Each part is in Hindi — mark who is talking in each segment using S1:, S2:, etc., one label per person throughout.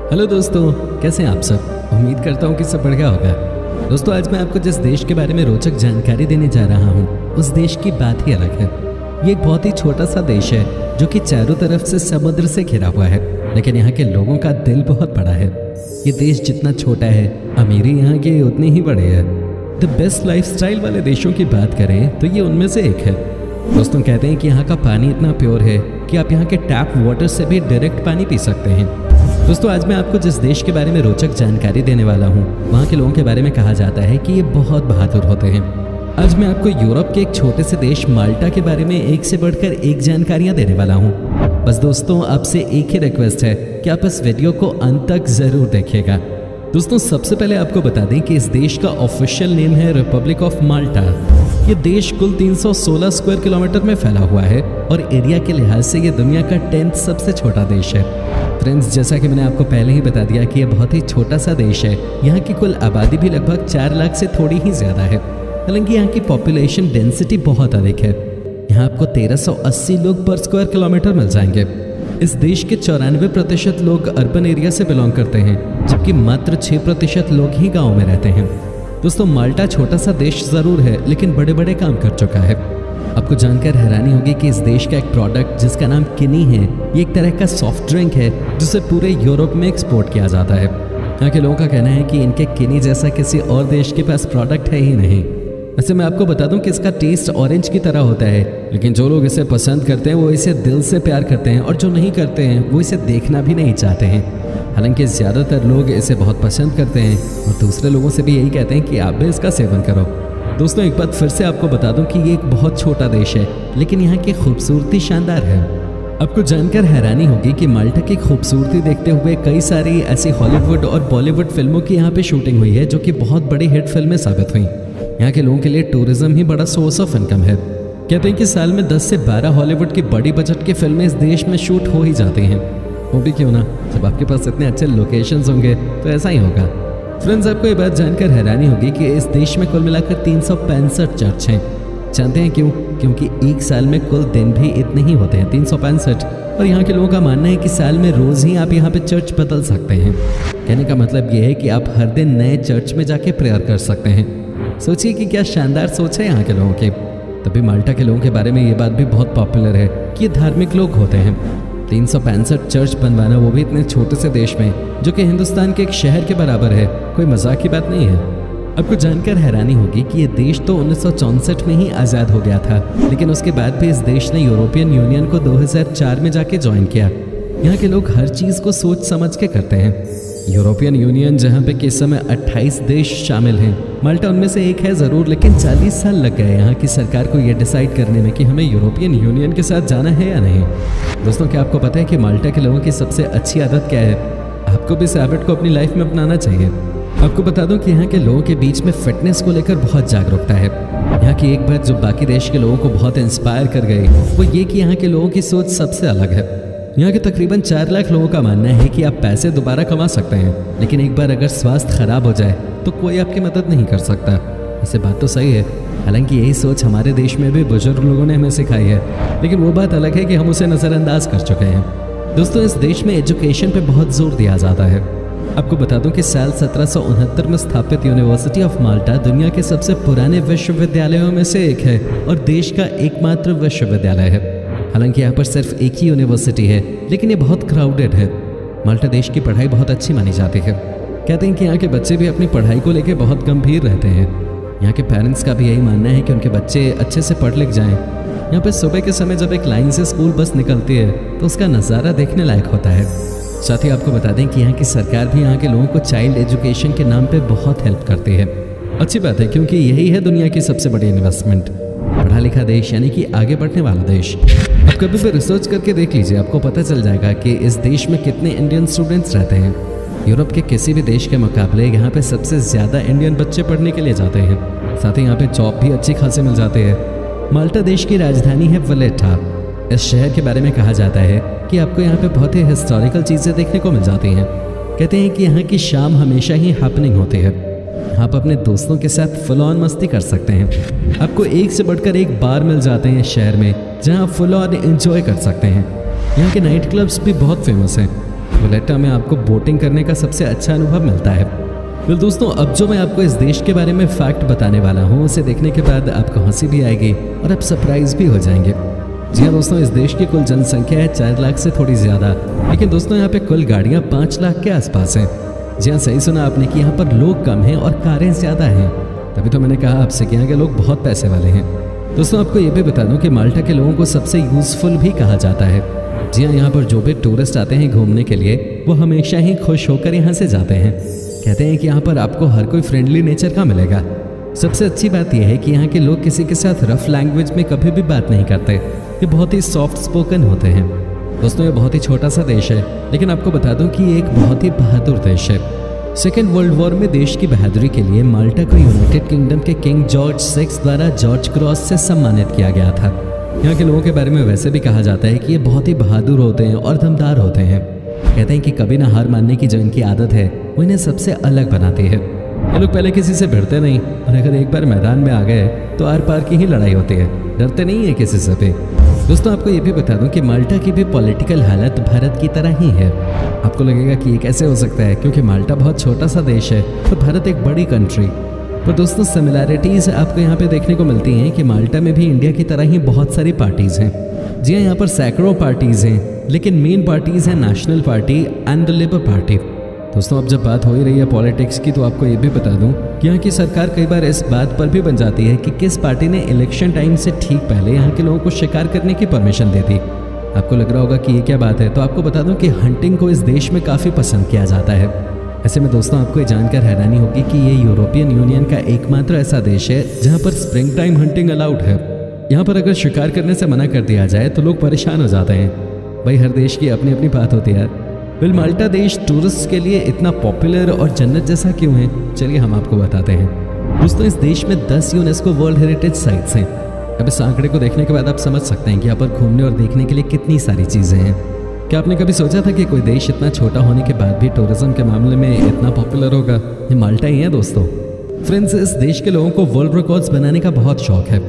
S1: हेलो दोस्तों, कैसे हैं आप सब। उम्मीद करता हूँ कि सब बढ़िया होगा। दोस्तों, आज मैं आपको जिस देश के बारे में रोचक जानकारी देने जा रहा हूँ उस देश की बात ही अलग है। ये एक बहुत ही छोटा सा देश है जो कि चारों तरफ से समुद्र से घिरा हुआ है, लेकिन यहाँ के लोगों का दिल बहुत बड़ा है। ये देश जितना छोटा है, अमीरी यहाँ की उतनी ही बड़ी है। द बेस्ट लाइफस्टाइल वाले देशों की बात करें तो ये उनमें से एक है। दोस्तों, कहते हैं कि यहाँ का पानी इतना प्योर है कि आप यहाँ के टैप वाटर से भी डायरेक्ट पानी पी सकते हैं। दोस्तों, आज मैं आपको जिस देश के बारे में रोचक जानकारी देने वाला हूँ वहाँ के लोगों के बारे में कहा जाता है कि ये बहुत बहादुर होते हैं। आज मैं आपको यूरोप के एक छोटे से देश माल्टा के बारे में एक से बढ़कर एक जानकारियाँ देने वाला हूँ। बस दोस्तों, आपसे एक ही रिक्वेस्ट है कि आप इस वीडियो को अंत तक जरूर देखिएगा। दोस्तों, सबसे पहले आपको बता दें कि इस देश का ऑफिशियल नेम है रिपब्लिक ऑफ माल्टा। ये देश कुल 316 स्क्वायर किलोमीटर में फैला हुआ है और एरिया के लिहाज से ये दुनिया का 10th सबसे छोटा देश है। फ्रेंड्स, जैसा कि मैंने आपको पहले ही बता दिया कि ये बहुत ही छोटा सा देश है। यहाँ की कुल आबादी भी लगभग 4 लाख से थोड़ी ही ज़्यादा है। हालांकि यहाँ की पॉपुलेशन डेंसिटी बहुत अधिक है। यहाँ आपको 1380 लोग पर स्क्वायर किलोमीटर मिल जाएंगे। इस देश के 94% लोग अर्बन एरिया से बिलोंग करते हैं, जबकि मात्र 6% लोग ही गाँव में रहते हैं। दोस्तों, माल्टा छोटा सा देश ज़रूर है, लेकिन बड़े बड़े काम कर चुका है। आपको जानकर हैरानी होगी कि इस देश का एक प्रोडक्ट जिसका नाम किनी है, ये एक तरह का सॉफ्ट ड्रिंक है जिसे पूरे यूरोप में एक्सपोर्ट किया जाता है। यहाँ के लोगों का कहना है कि इनके किनी जैसा किसी और देश के पास प्रोडक्ट है ही नहीं। वैसे मैं आपको बता दूं कि इसका टेस्ट ऑरेंज की तरह होता है, लेकिन जो लोग इसे पसंद करते हैं वो इसे दिल से प्यार करते हैं और जो नहीं करते हैं वो इसे देखना भी नहीं चाहते हैं। हालांकि ज़्यादातर लोग इसे बहुत पसंद करते हैं और दूसरे लोगों से भी यही कहते हैं कि आप भी इसका सेवन करो। दोस्तों, एक बात फिर से आपको बता दूं कि ये एक बहुत छोटा देश है, लेकिन यहाँ की खूबसूरती शानदार है। आपको जानकर हैरानी होगी कि माल्टा की खूबसूरती देखते हुए कई सारी ऐसी हॉलीवुड और बॉलीवुड फिल्मों की यहाँ पे शूटिंग हुई है, जो कि बहुत बड़ी हिट फिल्में साबित हुई। यहाँ के लोगों के लिए टूरिज्म ही बड़ा सोर्स ऑफ इनकम है। कहते हैं कि साल में 10 से 12 हॉलीवुड की बड़ी बजट की फिल्में इस देश में शूट हो ही जाती हैं। वो भी क्यों ना, जब आपके पास इतने अच्छे लोकेशंस होंगे तो ऐसा ही होगा। फ्रेंड्स, आपको ये बात जानकर हैरानी होगी कि इस देश में कुल मिलाकर 365 चर्च हैं। जानते हैं क्यों? क्योंकि एक साल में कुल दिन भी इतने ही होते हैं, 365। और यहाँ के लोगों का मानना है कि साल में रोज़ ही आप यहाँ पे चर्च बदल सकते हैं। कहने का मतलब ये है कि आप हर दिन नए चर्च में जाके प्रेयर कर सकते हैं। सोचिए कि क्या शानदार सोच है यहाँ के लोगों की। तभी माल्टा के लोगों के बारे में ये बात भी बहुत पॉपुलर है कि ये धार्मिक लोग होते हैं। 365 चर्च बनवाना, वो भी इतने छोटे से देश में जो कि हिंदुस्तान के एक शहर के बराबर है, कोई मजाक की बात नहीं है। आपको जानकर हैरानी होगी कि ये देश तो 1964 में ही आज़ाद हो गया था, लेकिन उसके बाद भी इस देश ने यूरोपियन यूनियन को 2004 में जाके ज्वाइन किया। यहाँ के लोग हर चीज़ को सोच समझ के करते हैं। यूरोपियन यूनियन जहाँ पे कि इस समय 28 देश शामिल हैं, माल्टा उनमें से एक है ज़रूर, लेकिन 40 साल लग गए यहाँ की सरकार को ये डिसाइड करने में कि हमें यूरोपियन यूनियन के साथ जाना है या नहीं। दोस्तों, क्या आपको पता है कि माल्टा के लोगों की सबसे अच्छी आदत क्या है? आपको भी इस हैबिट को अपनी लाइफ में अपनाना चाहिए। आपको बता दूं कि यहाँ के लोगों के बीच में फिटनेस को लेकर बहुत जागरूकता है। यहाँ की एक बात जो बाकी देश के लोगों को बहुत इंस्पायर कर गई वो ये कि यहाँ के लोगों की सोच सबसे अलग है। यहाँ के तकरीबन 4 लाख लोगों का मानना है कि आप पैसे दोबारा कमा सकते हैं, लेकिन एक बार अगर स्वास्थ्य खराब हो जाए तो कोई आपकी मदद नहीं कर सकता। ऐसे बात तो सही है। हालांकि यही सोच हमारे देश में भी बुजुर्ग लोगों ने हमें सिखाई है, लेकिन वो बात अलग है कि हम उसे नज़रअंदाज कर चुके हैं। दोस्तों, इस देश में एजुकेशन पे बहुत जोर दिया जाता है। आपको बता दूं कि साल 1769 में स्थापित यूनिवर्सिटी ऑफ माल्टा दुनिया के सबसे पुराने विश्वविद्यालयों में से एक है और देश का एकमात्र विश्वविद्यालय है। हालांकि यहाँ पर सिर्फ एक ही यूनिवर्सिटी है, लेकिन ये बहुत क्राउडेड है। माल्टा देश की पढ़ाई बहुत अच्छी मानी जाती है। कहते हैं कि यहाँ के बच्चे भी अपनी पढ़ाई को लेकर बहुत गंभीर रहते हैं। यहाँ के पेरेंट्स का भी यही मानना है कि उनके बच्चे अच्छे से पढ़ लिख जाएं। यहाँ पे सुबह के समय जब एक लाइन से स्कूल बस निकलती है तो उसका नज़ारा देखने लायक होता है। साथ ही आपको बता दें कि यहाँ की सरकार भी यहाँ के लोगों को चाइल्ड एजुकेशन के नाम पे बहुत हेल्प करती है। अच्छी बात है, क्योंकि यही है दुनिया की सबसे बड़ी इन्वेस्टमेंट। पढ़ा लिखा देश यानी कि आगे बढ़ने वाला देश। आप कभी भी रिसर्च करके देख लीजिए, आपको पता चल जाएगा कि इस देश में कितने इंडियन स्टूडेंट्स रहते हैं। यूरोप के किसी भी देश के मुकाबले यहाँ पे सबसे ज़्यादा इंडियन बच्चे पढ़ने के लिए जाते हैं। साथ ही यहाँ पे जॉब भी अच्छी खासी मिल जाती है। माल्टा देश की राजधानी है वलेटा। इस शहर के बारे में कहा जाता है कि आपको यहाँ पे बहुत ही हिस्टोरिकल चीज़ें देखने को मिल जाती हैं। कहते हैं कि यहाँ की शाम हमेशा ही हैपनिंग होती है। आप अपने दोस्तों के साथ फुल ऑन मस्ती कर सकते हैं। आपको एक से बढ़कर एक बार मिल जाते हैं शहर में, जहाँ आप फुल ऑन एंजॉय कर सकते हैं। यहाँ के नाइट क्लब्स भी बहुत फेमस हैं। वैलेटा में आपको बोटिंग करने का सबसे अच्छा अनुभव मिलता है। फिर दोस्तों, अब जो मैं आपको इस देश के बारे में फैक्ट बताने वाला हूँ, उसे देखने के बाद आपको हंसी भी आएगी और आप सरप्राइज भी हो जाएंगे। जी हाँ दोस्तों, इस देश की कुल जनसंख्या है 4 लाख से थोड़ी ज़्यादा, लेकिन दोस्तों यहाँ पे कुल गाड़ियाँ 5 लाख के आसपास हैं। जी हाँ, सही सुना आपने कि यहाँ पर लोग कम हैं और कारें ज़्यादा हैं। तभी तो मैंने कहा आपसे कि यहाँ के लोग बहुत पैसे वाले हैं। दोस्तों, आपको ये भी बता दूँ कि माल्टा के लोगों को सबसे यूज़फुल भी कहा जाता है। जी हाँ, यहाँ पर जो भी टूरिस्ट आते हैं घूमने के लिए, वो हमेशा ही खुश होकर यहाँ से जाते हैं। कहते हैं कि यहाँ पर आपको हर कोई फ्रेंडली नेचर का मिलेगा। सबसे अच्छी बात यह है कि यहाँ के लोग किसी के साथ रफ लैंग्वेज में कभी भी बात नहीं करते। ये बहुत ही सॉफ्ट स्पोकन होते हैं। दोस्तों, ये बहुत ही छोटा सा देश है, लेकिन आपको बता दूं कि ये एक बहुत ही बहादुर देश है। सेकेंड वर्ल्ड वॉर में देश की बहादुरी के लिए माल्टा को यूनाइटेड किंगडम के किंग जॉर्ज 6 द्वारा जॉर्ज क्रॉस से सम्मानित किया गया था। यहाँ के लोगों के बारे में वैसे भी कहा जाता है कि ये बहुत ही बहादुर होते हैं और दमदार होते हैं। कहते हैं कि कभी ना हार मानने की जो इनकी आदत है, वो इन्हें सबसे अलग बनाती है। ये लोग पहले किसी से भिड़ते नहीं, और अगर एक बार मैदान में आ गए तो आर पार की ही लड़ाई होती है। डरते नहीं है किसी से भी। दोस्तों, आपको ये भी बता दूं कि माल्टा की भी पॉलिटिकल हालत भारत की तरह ही है। आपको लगेगा कि ये कैसे हो सकता है, क्योंकि माल्टा बहुत छोटा सा देश है तो भारत एक बड़ी कंट्री। पर दोस्तों, सिमिलैरिटीज़ आपको यहाँ पे देखने को मिलती हैं कि माल्टा में भी इंडिया की तरह ही बहुत सारी पार्टीज़ हैं। जी हाँ, यहाँ पर सैकड़ों पार्टीज़ हैं, लेकिन मेन पार्टीज़ हैं national party and the labour party. दोस्तों, अब जब बात हो ही रही है पॉलिटिक्स की, तो आपको ये भी बता दूं कि यहाँ की सरकार कई बार इस बात पर भी बन जाती है कि किस पार्टी ने इलेक्शन टाइम से ठीक पहले यहाँ के लोगों को शिकार करने की परमिशन दे दी। आपको लग रहा होगा कि ये क्या बात है, तो आपको बता दूं कि हंटिंग को इस देश में काफ़ी पसंद किया जाता है। ऐसे में दोस्तों, आपको ये जानकर हैरानी होगी कि ये यूरोपियन यूनियन का एकमात्र ऐसा देश है जहाँ पर स्प्रिंग टाइम हंटिंग अलाउड है। यहाँ पर अगर शिकार करने से मना कर दिया जाए तो लोग परेशान हो जाते हैं। भाई, हर देश की अपनी अपनी बात होती है। वेल, माल्टा देश टूरिस्ट के लिए इतना पॉपुलर और जन्नत जैसा क्यों है, चलिए हम आपको बताते हैं। दोस्तों, इस देश में 10 यूनेस्को वर्ल्ड हेरिटेज साइट्स हैं। अब इस आंकड़े को देखने के बाद आप समझ सकते हैं कि यहाँ पर घूमने और देखने के लिए कितनी सारी चीज़ें हैं। क्या आपने कभी सोचा था कि कोई देश इतना छोटा होने के बाद भी टूरिज्म के मामले में इतना पॉपुलर होगा? ये माल्टा ही है दोस्तों। फ्रेंड्स, इस देश के लोगों को वर्ल्ड रिकॉर्ड्स बनाने का बहुत शौक है।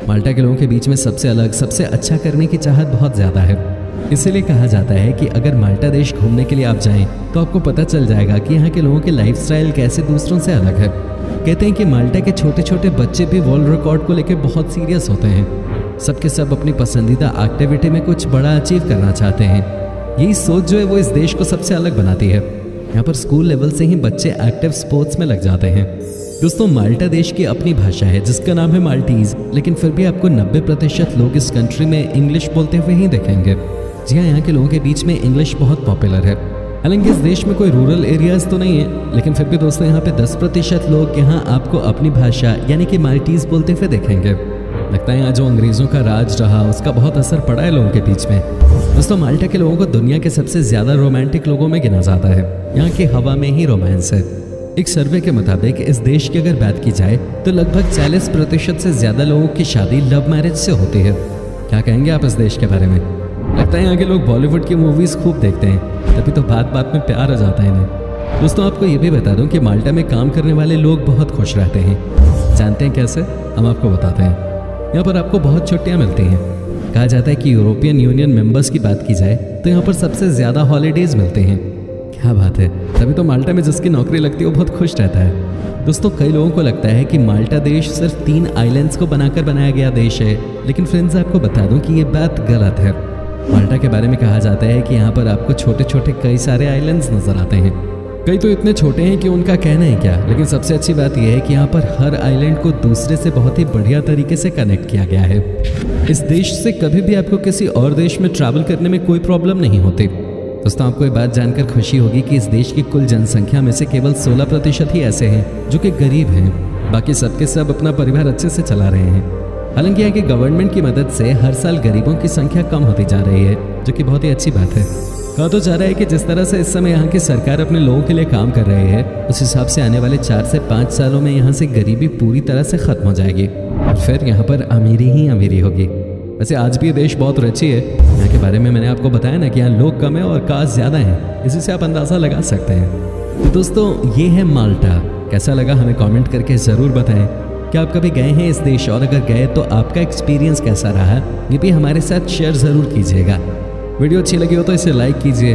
S1: माल्टा के लोगों के बीच में सबसे अलग, सबसे अच्छा करने की चाहत बहुत ज़्यादा है। इसीलिए कहा जाता है कि अगर माल्टा देश घूमने के लिए आप जाएं तो आपको पता चल जाएगा कि यहाँ के लोगों के लाइफस्टाइल कैसे दूसरों से अलग है। कहते हैं कि माल्टा के छोटे छोटे बच्चे भी वर्ल्ड रिकॉर्ड को लेकर बहुत सीरियस होते हैं। सबके सब अपनी पसंदीदा एक्टिविटी में कुछ बड़ा अचीव करना चाहते हैं। यही सोच जो है वो इस देश को सबसे अलग बनाती है। यहाँ पर स्कूल लेवल से ही बच्चे एक्टिव स्पोर्ट्स में लग जाते हैं। दोस्तों, माल्टा देश की अपनी भाषा है जिसका नाम है माल्टीज, लेकिन फिर भी आपको 90% लोग इस कंट्री में इंग्लिश बोलते हुए ही देखेंगे। जी हाँ, यहाँ के लोगों के बीच में इंग्लिश बहुत पॉपुलर है। हालांकि इस देश में कोई रूरल एरियाज तो नहीं है, लेकिन फिर भी दोस्तों यहाँ पे 10% लोग यहाँ आपको अपनी भाषा यानी कि माल्टीज बोलते हुए देखेंगे। लगता है यहाँ जो अंग्रेज़ों का राज रहा उसका बहुत असर पड़ा है लोगों के बीच में। दोस्तों, माल्टा के लोगों को दुनिया के सबसे ज़्यादा रोमांटिक लोगों में गिना जाता है। यहाँ की हवा में ही रोमांस है। एक सर्वे के मुताबिक इस देश की अगर बात की जाए तो लगभग 40% से ज़्यादा लोगों की शादी लव मैरिज से होती है। क्या कहेंगे आप इस देश के बारे में? लगता है यहाँ के लोग बॉलीवुड की मूवीज़ खूब देखते हैं, तभी तो बात बात में प्यार आ जाता है इन्हें। दोस्तों, आपको ये भी बता दूं कि माल्टा में काम करने वाले लोग बहुत खुश रहते हैं। जानते हैं कैसे? हम आपको बताते हैं। यहाँ पर आपको बहुत छुट्टियाँ मिलती हैं। कहा जाता है कि यूरोपियन यूनियन मेंबर्स की बात की जाए तो यहाँ पर सबसे ज़्यादा हॉलीडेज़ मिलते हैं। क्या बात है, तभी तो माल्टा में जिसकी नौकरी लगती है वो बहुत खुश रहता है। दोस्तों, कई लोगों को लगता है कि माल्टा देश सिर्फ 3 आइलैंड्स को बनाकर बनाया गया देश है, लेकिन फ्रेंड्स आपको बता दूं कि ये बात गलत है। माल्टा के बारे में कहा जाता है कि यहाँ पर आपको छोटे छोटे कई सारे आइलैंड्स नजर आते हैं। कई तो इतने छोटे हैं कि उनका कहना ही क्या, लेकिन सबसे अच्छी बात यह है कि यहाँ पर हर आइलैंड को दूसरे से बहुत ही बढ़िया तरीके से कनेक्ट किया गया है। इस देश से कभी भी आपको किसी और देश में ट्रैवल करने में कोई प्रॉब्लम नहीं होती। दोस्तों, आपको ये बात जानकर खुशी होगी कि इस देश की कुल जनसंख्या में से केवल 16% ही ऐसे हैं जो कि गरीब हैं। बाकी सबके सब अपना परिवार अच्छे से चला रहे हैं। हालांकि यहाँ की गवर्नमेंट की मदद से हर साल गरीबों की संख्या कम होती जा रही है, जो कि बहुत ही अच्छी बात है। कहा तो जा रहा है कि जिस तरह से इस समय यहाँ की सरकार अपने लोगों के लिए काम कर रही है, उस हिसाब से आने वाले 4 से 5 सालों में यहाँ से गरीबी पूरी तरह से खत्म हो जाएगी और फिर यहाँ पर अमीरी ही अमीरी होगी। वैसे आज भी ये देश बहुत रची है। यहाँ के बारे में मैंने आपको बताया ना कि यहाँ लोग कम है और कास्ट ज़्यादा हैं, इसी से आप अंदाज़ा लगा सकते हैं। तो दोस्तों, ये है माल्टा। कैसा लगा हमें कमेंट करके ज़रूर बताएं। क्या आप कभी गए हैं इस देश, और अगर गए तो आपका एक्सपीरियंस कैसा रहा, ये भी हमारे साथ शेयर ज़रूर कीजिएगा। वीडियो अच्छी लगी हो तो इसे लाइक कीजिए